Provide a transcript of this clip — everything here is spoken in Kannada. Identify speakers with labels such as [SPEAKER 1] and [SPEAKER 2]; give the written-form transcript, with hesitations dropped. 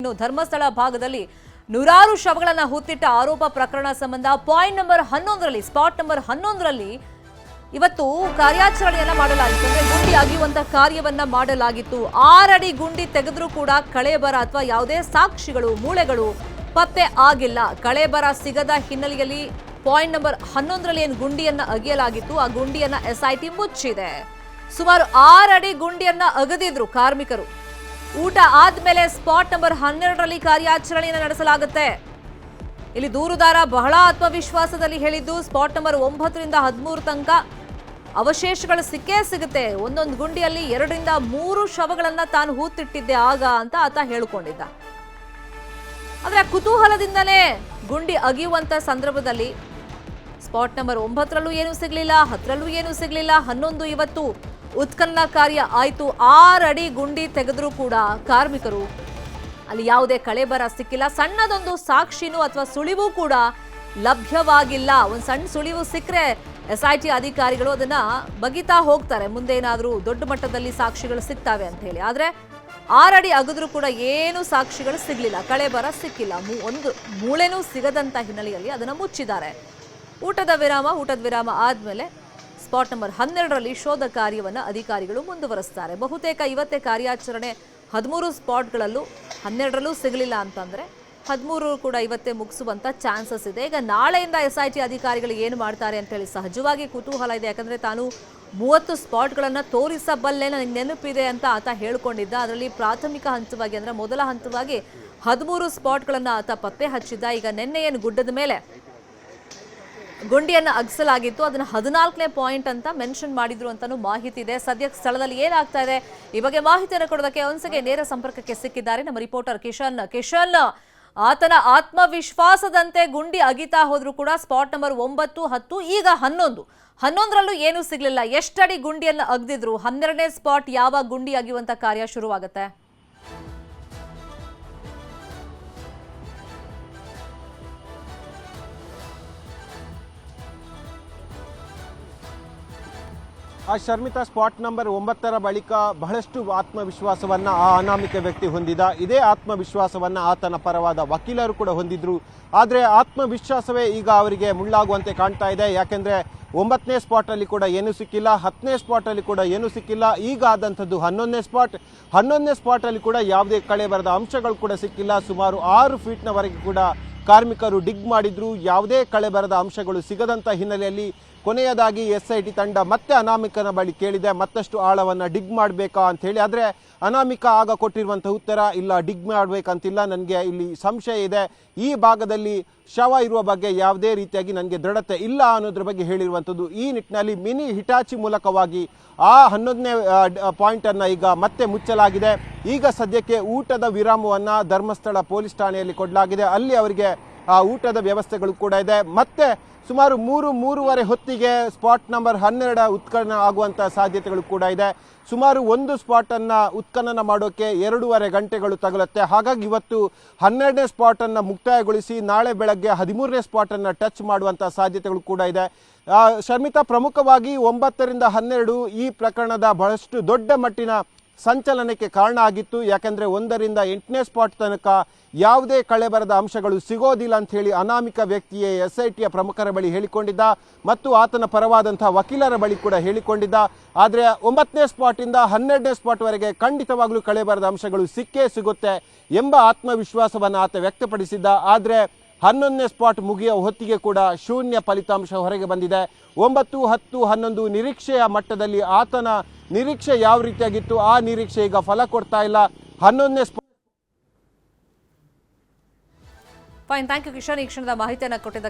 [SPEAKER 1] ಇನ್ನು ಧರ್ಮಸ್ಥಳ ಭಾಗದಲ್ಲಿ ನೂರಾರು ಶವಗಳನ್ನು ಹೂತಿಟ್ಟ ಆರೋಪ ಪ್ರಕರಣ ಸಂಬಂಧ ಪಾಯಿಂಟ್ ನಂಬರ್ 11ರಲ್ಲಿ ಸ್ಪಾಟ್ ನಂಬರ್ 11ರಲ್ಲಿ ಇವತ್ತು ಕಾರ್ಯಾಚರಣೆಯನ್ನ ಮಾಡಲಾಗಿತ್ತು. ಅಂದ್ರೆ ಗುಂಡಿ ಅಗೆಯುವಂತ ಕಾರ್ಯವನ್ನ ಮಾಡಲಾಗಿತ್ತು. 6 ಅಡಿ ಗುಂಡಿ ತೆಗೆದ್ರೂ ಕೂಡ ಕಳೇಬರ ಅಥವಾ ಯಾವುದೇ ಸಾಕ್ಷಿಗಳು ಮೂಳೆಗಳು ಪತ್ತೆ ಆಗಿಲ್ಲ. ಕಳೇಬರ ಸಿಗದ ಹಿನ್ನೆಲೆಯಲ್ಲಿ ಪಾಯಿಂಟ್ ನಂಬರ್ 11ರಲ್ಲಿ ಏನು ಗುಂಡಿಯನ್ನ ಅಗೆಯಲಾಗಿತ್ತು ಆ ಗುಂಡಿಯನ್ನ SIT ಮುಚ್ಚಿದೆ. ಸುಮಾರು 6 ಅಡಿ ಗುಂಡಿಯನ್ನ ಅಗದಿದ್ರು ಕಾರ್ಮಿಕರು. ಊಟ ಆದ್ಮೇಲೆ ಸ್ಪಾಟ್ ನಂಬರ್ 12ರಲ್ಲಿ ಕಾರ್ಯಾಚರಣೆಯನ್ನು ನಡೆಸಲಾಗುತ್ತೆ. ಇಲ್ಲಿ ದೂರುದಾರ ಬಹಳ ಆತ್ಮವಿಶ್ವಾಸದಲ್ಲಿ ಹೇಳಿದ್ದು ಸ್ಪಾಟ್ ನಂಬರ್ 9ರಿಂದ 13 ತನಕ ಅವಶೇಷಗಳು ಸಿಕ್ಕೇ ಸಿಗುತ್ತೆ. ಒಂದೊಂದು ಗುಂಡಿಯಲ್ಲಿ 2ರಿಂದ 3 ಶವಗಳನ್ನ ತಾನು ಹೂತಿಟ್ಟಿದ್ದೆ ಆಗ ಅಂತ ಆತ ಹೇಳಿಕೊಂಡಿದ್ದ. ಆದ್ರೆ ಕುತೂಹಲದಿಂದಲೇ ಗುಂಡಿ ಅಗಿಯುವಂತ ಸಂದರ್ಭದಲ್ಲಿ ಸ್ಪಾಟ್ ನಂಬರ್ 9ರಲ್ಲೂ ಏನೂ ಸಿಗ್ಲಿಲ್ಲ, 10ರಲ್ಲೂ ಏನೂ ಸಿಗ್ಲಿಲ್ಲ. 11 ಇವತ್ತು ಉತ್ಖನನ ಕಾರ್ಯ ಆಯ್ತು. 6 ಅಡಿ ಗುಂಡಿ ತೆಗೆದ್ರೂ ಕೂಡ ಕಾರ್ಮಿಕರು ಅಲ್ಲಿ ಯಾವುದೇ ಕಳೇಬರ ಸಿಕ್ಕಿಲ್ಲ. ಸಣ್ಣದೊಂದು ಸಾಕ್ಷಿನೂ ಅಥವಾ ಸುಳಿವು ಕೂಡ ಲಭ್ಯವಾಗಿಲ್ಲ. ಒಂದು ಸಣ್ಣ ಸುಳಿವು ಸಿಕ್ಕರೆ SIT ಅಧಿಕಾರಿಗಳು ಅದನ್ನ ಬಗಿತಾ ಹೋಗ್ತಾರೆ, ಮುಂದೆ ಏನಾದರೂ ದೊಡ್ಡ ಮಟ್ಟದಲ್ಲಿ ಸಾಕ್ಷಿಗಳು ಸಿಗ್ತವೆ ಅಂತ ಹೇಳಿ. ಆದ್ರೆ 6 ಅಡಿ ಅಗದ್ರೂ ಕೂಡ ಏನು ಸಾಕ್ಷಿಗಳು ಸಿಗ್ಲಿಲ್ಲ, ಕಳೇಬರ ಸಿಕ್ಕಿಲ್ಲ. ಒಂದು ಮೂಳೆನೂ ಸಿಗದಂತ ಹಿನ್ನೆಲೆಯಲ್ಲಿ ಅದನ್ನ ಮುಚ್ಚಿದ್ದಾರೆ. ಊಟದ ವಿರಾಮ ಆದ್ಮೇಲೆ ಸ್ಪಾಟ್ ನಂಬರ್ 12ರಲ್ಲಿ ಶೋಧ ಕಾರ್ಯವನ್ನು ಅಧಿಕಾರಿಗಳು ಮುಂದುವರಿಸ್ತಾರೆ. ಬಹುತೇಕ ಇವತ್ತೇ ಕಾರ್ಯಾಚರಣೆ 13 ಸ್ಪಾಟ್ಗಳಲ್ಲೂ 12ರಲ್ಲೂ ಸಿಗಲಿಲ್ಲ ಅಂತಂದ್ರೆ 13 ಕೂಡ ಇವತ್ತೇ ಮುಗಿಸುವಂತ ಚಾನ್ಸಸ್ ಇದೆ. ಈಗ ನಾಳೆಯಿಂದ SIT ಅಧಿಕಾರಿಗಳು ಏನು ಮಾಡ್ತಾರೆ ಅಂತ ಹೇಳಿ ಸಹಜವಾಗಿ ಕುತೂಹಲ ಇದೆ. ಯಾಕಂದ್ರೆ ತಾನು 30 ಸ್ಪಾಟ್ಗಳನ್ನ ತೋರಿಸಬಲ್ಲೆ, ನನಗೆ ನೆನಪಿದೆ ಅಂತ ಆತ ಹೇಳ್ಕೊಂಡಿದ್ದ. ಅದರಲ್ಲಿ ಪ್ರಾಥಮಿಕ ಹಂತವಾಗಿ ಅಂದ್ರೆ ಮೊದಲ ಹಂತವಾಗಿ 13 ಸ್ಪಾಟ್ಗಳನ್ನ ಆತ ಪತ್ತೆ ಹಚ್ಚಿದ್ದ. ಈಗ ನಿನ್ನೆ ಏನು ಗುಡ್ಡದ ಮೇಲೆ ಗುಂಡಿಯನ್ನು ಅಗಿಸಲಾಗಿತ್ತು, ಅದನ್ನ 14ನೇ ಪಾಯಿಂಟ್ ಅಂತ ಮೆನ್ಷನ್ ಮಾಡಿದ್ರು ಅಂತಾನು ಮಾಹಿತಿ ಇದೆ. ಸದ್ಯಕ್ಕೆ ಸ್ಥಳದಲ್ಲಿ ಏನಾಗ್ತಾ ಇದೆ ಈ ಬಗ್ಗೆ ಮಾಹಿತಿಯನ್ನು ಕೊಡೋದಕ್ಕೆ ಒಂದ್ಸಗೆ ನೇರ ಸಂಪರ್ಕಕ್ಕೆ ಸಿಕ್ಕಿದ್ದಾರೆ ನಮ್ಮ ರಿಪೋರ್ಟರ್ ಕಿಶನ್. ಆತನ ಆತ್ಮವಿಶ್ವಾಸದಂತೆ ಗುಂಡಿ ಅಗಿತಾ ಹೋದ್ರು ಕೂಡ ಸ್ಪಾಟ್ ನಂಬರ್ 9, 10, ಈಗ 11ರಲ್ಲೂ ಏನೂ ಸಿಗ್ಲಿಲ್ಲ. ಎಷ್ಟಡಿ ಗುಂಡಿಯನ್ನು ಅಗ್ದಿದ್ರು? 12ನೇ ಸ್ಪಾಟ್ ಯಾವ ಗುಂಡಿ ಅಗಿಯುವಂತ ಕಾರ್ಯ ಶುರುವಾಗುತ್ತೆ?
[SPEAKER 2] ಶರ್ಮಿತಾ, ಸ್ಪಾಟ್ ನಂಬರ್ 9ರ ಬಳಿಕ ಬಹಳಷ್ಟು ಆತ್ಮವಿಶ್ವಾಸವನ್ನ ಆ ಅನಾಮಿಕ ವ್ಯಕ್ತಿ ಹೊಂದಿದ. ಇದೇ ಆತ್ಮವಿಶ್ವಾಸವನ್ನ ಆತನ ಪರವಾದ ವಕೀಲರು ಕೂಡ ಹೊಂದಿದ್ರು. ಆದರೆ ಆತ್ಮವಿಶ್ವಾಸವೇ ಈಗ ಅವರಿಗೆ ಮುಳ್ಳಾಗುವಂತೆ ಕಾಣ್ತಾ ಇದೆ. ಯಾಕೆಂದ್ರೆ 9ನೇ ಸ್ಪಾಟ್ ಅಲ್ಲಿ ಕೂಡ ಏನೂ ಸಿಕ್ಕಿಲ್ಲ, 10ನೇ ಸ್ಪಾಟ್ ಅಲ್ಲಿ ಕೂಡ ಏನೂ ಸಿಕ್ಕಿಲ್ಲ. ಈಗ ಆದಂಥದ್ದು 11ನೇ ಸ್ಪಾಟ್ ಅಲ್ಲಿ ಕೂಡ ಯಾವುದೇ ಕಳೇಬರದ ಅಂಶಗಳು ಕೂಡ ಸಿಕ್ಕಿಲ್ಲ. ಸುಮಾರು 6 ಫೀಟ್ನವರೆಗೆ ಕೂಡ ಕಾರ್ಮಿಕರು ಡಿಗ್ ಮಾಡಿದ್ರು. ಯಾವುದೇ ಕಳೇಬರದ ಅಂಶಗಳು ಸಿಗದಂತ ಹಿನ್ನೆಲೆಯಲ್ಲಿ ಕೊನೆಯದಾಗಿ SIT ತಂಡ ಮತ್ತೆ ಅನಾಮಿಕನ ಬಳಿ ಕೇಳಿದೆ, ಮತ್ತಷ್ಟು ಆಳವನ್ನು ಡಿಗ್ ಮಾಡಬೇಕಾ ಅಂತ ಹೇಳಿ. ಆದರೆ ಅನಾಮಿಕ ಆಗ ಕೊಟ್ಟಿರುವಂಥ ಉತ್ತರ, ಇಲ್ಲ ಡಿಗ್ ಮಾಡಬೇಕಂತಿಲ್ಲ, ನನಗೆ ಇಲ್ಲಿ ಸಂಶಯ ಇದೆ, ಈ ಭಾಗದಲ್ಲಿ ಶವ ಇರುವ ಬಗ್ಗೆ ಯಾವುದೇ ರೀತಿಯಾಗಿ ನನಗೆ ದೃಢತೆ ಇಲ್ಲ ಅನ್ನೋದ್ರ ಬಗ್ಗೆ ಹೇಳಿರುವಂಥದ್ದು. ಈ ನಿಟ್ಟಿನಲ್ಲಿ ಮಿನಿ ಹಿಟಾಚಿ ಮೂಲಕವಾಗಿ ಆ 11ನೇ ಪಾಯಿಂಟನ್ನು ಈಗ ಮತ್ತೆ ಮುಚ್ಚಲಾಗಿದೆ. ಈಗ ಸದ್ಯಕ್ಕೆ ಊಟದ ವಿರಾಮವನ್ನು ಧರ್ಮಸ್ಥಳ ಪೊಲೀಸ್ ಠಾಣೆಯಲ್ಲಿ ಕೊಡಲಾಗಿದೆ. ಅಲ್ಲಿ ಅವರಿಗೆ ಆ ಊಟದ ವ್ಯವಸ್ಥೆಗಳು ಕೂಡ ಇದೆ. ಮತ್ತೆ ಸುಮಾರು 3-3:30 ಹೊತ್ತಿಗೆ ಸ್ಪಾಟ್ ನಂಬರ್ 12 ಉತ್ಖನನ ಆಗುವಂಥ ಸಾಧ್ಯತೆಗಳು ಕೂಡ ಇದೆ. ಸುಮಾರು ಒಂದು ಸ್ಪಾಟನ್ನು ಉತ್ಖನನ ಮಾಡೋಕ್ಕೆ 2.5 ಗಂಟೆಗಳು ತಗಲುತ್ತೆ. ಹಾಗಾಗಿ ಇವತ್ತು 12ನೇ ಸ್ಪಾಟನ್ನು ಮುಕ್ತಾಯಗೊಳಿಸಿ ನಾಳೆ ಬೆಳಗ್ಗೆ 13ನೇ ಸ್ಪಾಟನ್ನು ಟಚ್ ಮಾಡುವಂಥ ಸಾಧ್ಯತೆಗಳು ಕೂಡ ಇದೆ. ಶರ್ಮಿತಾ, ಪ್ರಮುಖವಾಗಿ 9ರಿಂದ 12 ಈ ಪ್ರಕರಣದ ಬಹಳಷ್ಟು ದೊಡ್ಡ ಮಟ್ಟಿನ ಸಂಚಲನಕ್ಕೆ ಕಾರಣ ಆಗಿತ್ತು. ಯಾಕೆಂದರೆ 1ರಿಂದ 8ನೇ ಸ್ಪಾಟ್ ತನಕ ಯಾವುದೇ ಕಳೇಬರದ ಅಂಶಗಳು ಸಿಗೋದಿಲ್ಲ ಅಂತ ಹೇಳಿ ಅನಾಮಿಕ ವ್ಯಕ್ತಿಯೇ SITಯ ಪ್ರಮುಖರ ಬಳಿ ಹೇಳಿಕೊಂಡಿದ್ದ ಮತ್ತು ಆತನ ಪರವಾದಂಥ ವಕೀಲರ ಬಳಿ ಕೂಡ ಹೇಳಿಕೊಂಡಿದ್ದ. ಆದರೆ 9ನೇ ಸ್ಪಾಟಿಂದ 12ನೇ ಸ್ಪಾಟ್ವರೆಗೆ ಖಂಡಿತವಾಗ್ಲೂ ಕಳೇಬರದ ಅಂಶಗಳು ಸಿಕ್ಕೇ ಸಿಗುತ್ತೆ ಎಂಬ ಆತ್ಮವಿಶ್ವಾಸವನ್ನು ಆತ ವ್ಯಕ್ತಪಡಿಸಿದ್ದ. ಆದರೆ 11ನೇ ಸ್ಪಾಟ್ ಮುಗಿಯುವ ಹೊತ್ತಿಗೆ ಕೂಡ ಶೂನ್ಯ ಫಲಿತಾಂಶ ಹೊರಗೆ ಬಂದಿದೆ. 9, 10, 11 ನಿರೀಕ್ಷೆಯ ಮಟ್ಟದಲ್ಲಿ ಆತನ ನಿರೀಕ್ಷೆ ಯಾವ ರೀತಿಯಾಗಿತ್ತು ಆ ನಿರೀಕ್ಷೆ ಈಗ ಫಲ ಕೊಡ್ತಾ ಇಲ್ಲ. 11ನೇ spot.
[SPEAKER 1] Fine, thank you Kishan, ಈ ಕ್ಷಣದ ಮಾಹಿತಿಯನ್ನು ಕೊಟ್ಟಿದ್ದಕ್ಕೆ.